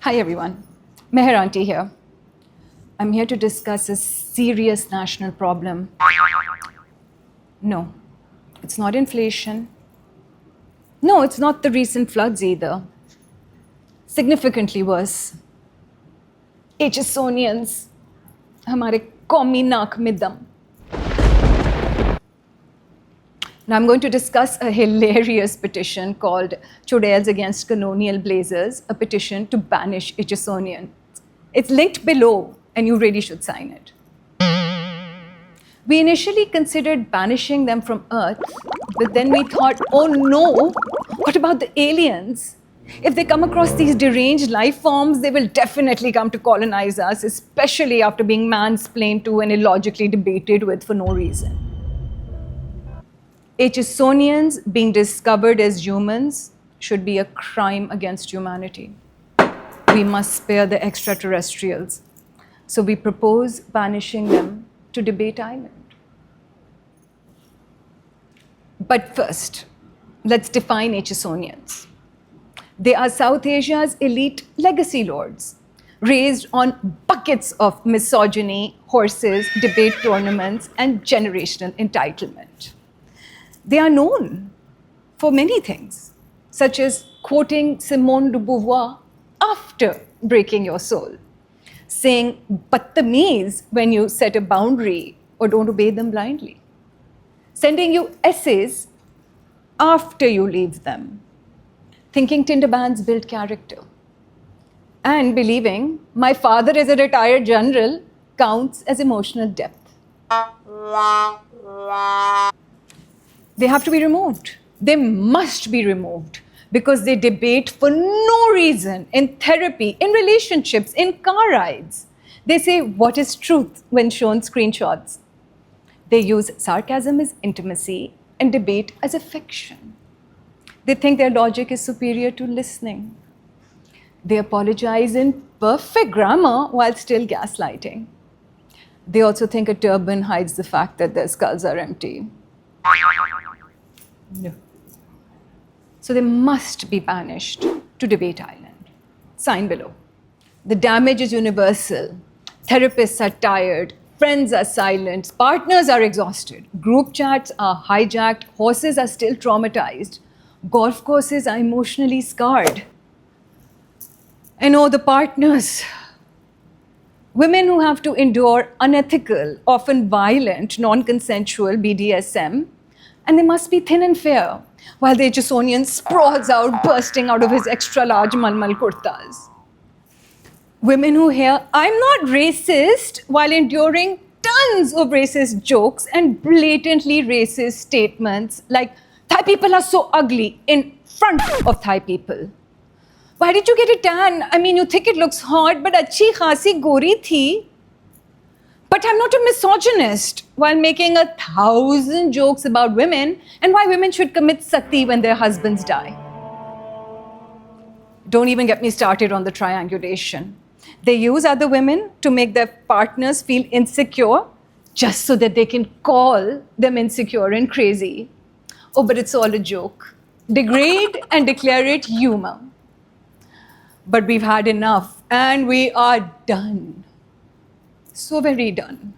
Hi everyone, Meher Aunty here. I'm here to discuss a serious national problem. No, it's not inflation. No, it's not the recent floods either. Significantly worse. HSonians, हमारे कौमी नाक में दम. Now I'm going to discuss a hilarious petition called Chudails Against Colonial Blazers, a petition to banish HSonians. It's linked below, and you really should sign it. We initially considered banishing them from Earth, but then we thought, oh no, what about the aliens? If they come across these deranged life forms, they will definitely come to colonize us, especially after being mansplained to and illogically debated with for no reason. HSonians being discovered as humans should be a crime against humanity. We must spare the extraterrestrials. So we propose banishing them to Debate Island. But first, let's define HSonians. They are South Asia's elite legacy lords, raised on buckets of misogyny, horses, debate tournaments, and generational entitlement. They are known for many things, such as quoting Simone de Beauvoir after breaking your soul, saying "battameez" when you set a boundary or don't obey them blindly, sending you essays after you leave them, thinking Tinder bans build character, and believing my father is a retired general counts as emotional depth. They have to be removed. They must be removed because they debate for no reason in therapy, in relationships, in car rides. They say what is truth when shown screenshots. They use sarcasm as intimacy and debate as affection. They think their logic is superior to listening. They apologize in perfect grammar while still gaslighting. They also think a turban hides the fact that their skulls are empty. No. So they must be banished to Debate Island. Sign below. The damage is universal. Therapists are tired. Friends are silent. Partners are exhausted. Group chats are hijacked. Horses are still traumatized. Golf courses are emotionally scarred. I know the partners. Women who have to endure unethical, often violent, non-consensual BDSM, and they must be thin and fair, while the HSonian sprawls out, bursting out of his extra-large malmal kurtas. Women who hear, "I'm not racist," while enduring tons of racist jokes and blatantly racist statements like, "Thai people are so ugly," in front of Thai people. Why did you get a tan? I mean, you think it looks hot, but achhi khasi gori thi. But I'm not a misogynist, while making 1,000 jokes about women and why women should commit sati when their husbands die. Don't even get me started on the triangulation. They use other women to make their partners feel insecure just so that they can call them insecure and crazy. Oh, but it's all a joke. Degrade and declare it humor. But we've had enough and we are done. So very done.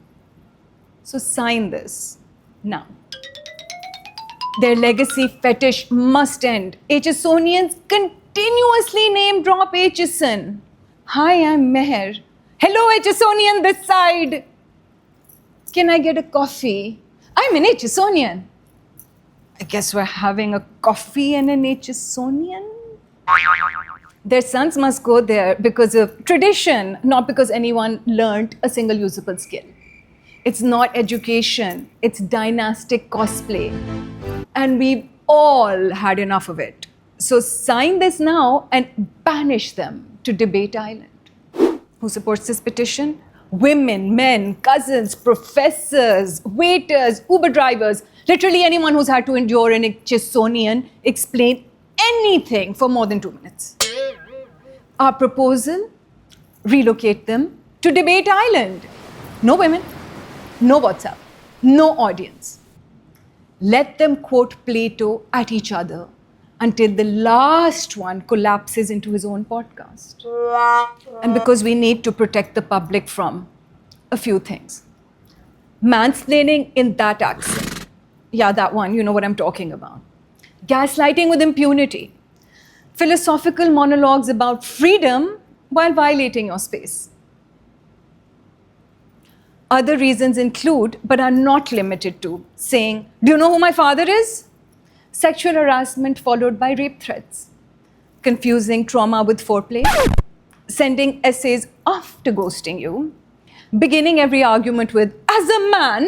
So sign this now. Their legacy fetish must end. HSonians continuously name drop HSN. Hi, I'm Meher. Hello, HSonian this side. Can I get a coffee? I'm an HSonian. I guess we're having a coffee and an HSonian? Their sons must go there because of tradition, not because anyone learned a single usable skill. It's not education, it's dynastic cosplay. And we've all had enough of it. So sign this now and banish them to Debate Island. Who supports this petition? Women, men, cousins, professors, waiters, Uber drivers, literally anyone who's had to endure an HSonian explain anything for more than 2 minutes. Our proposal, relocate them to Debate Island. No women, no WhatsApp, no audience. Let them quote Plato at each other. until the last one collapses into his own podcast. And because we need to protect the public from a few things. Mansplaining in that accent. Yeah, that one, you know what I'm talking about. Gaslighting with impunity. Philosophical monologues about freedom while violating your space. Other reasons include, but are not limited to, saying, "Do you know who my father is?" Sexual harassment followed by rape threats. Confusing trauma with foreplay. Sending essays after ghosting you. Beginning every argument with, "as a man."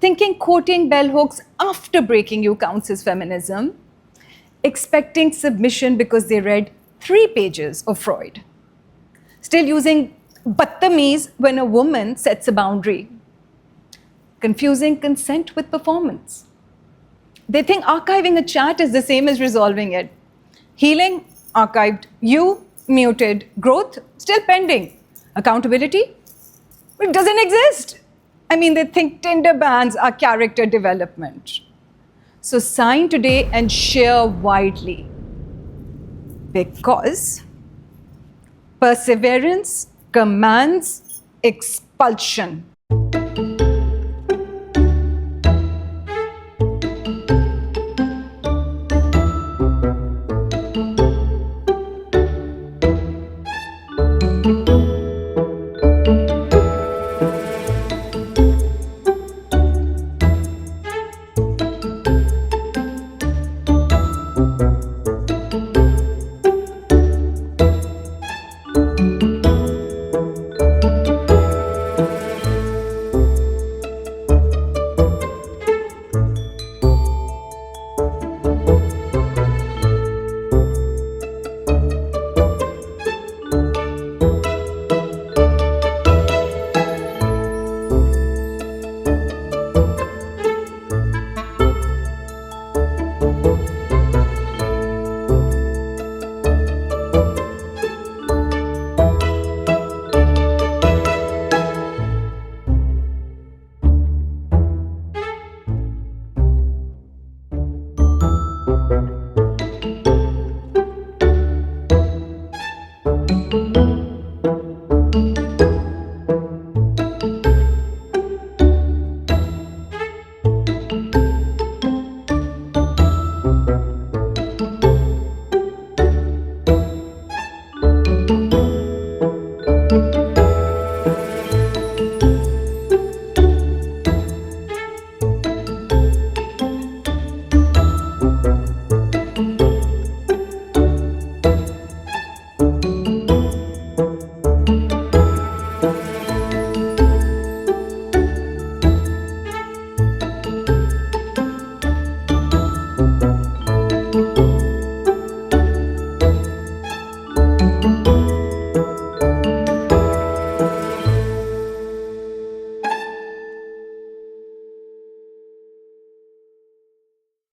Thinking quoting bell hooks after breaking you counts as feminism. Expecting submission because they read 3 pages of Freud. Still using battameez when a woman sets a boundary. Confusing consent with performance. They think archiving a chat is the same as resolving it. Healing, archived. You, muted. Growth, still pending. Accountability, it doesn't exist. I mean, they think Tinder bans are character development. So sign today and share widely. Because perseverance commands expulsion.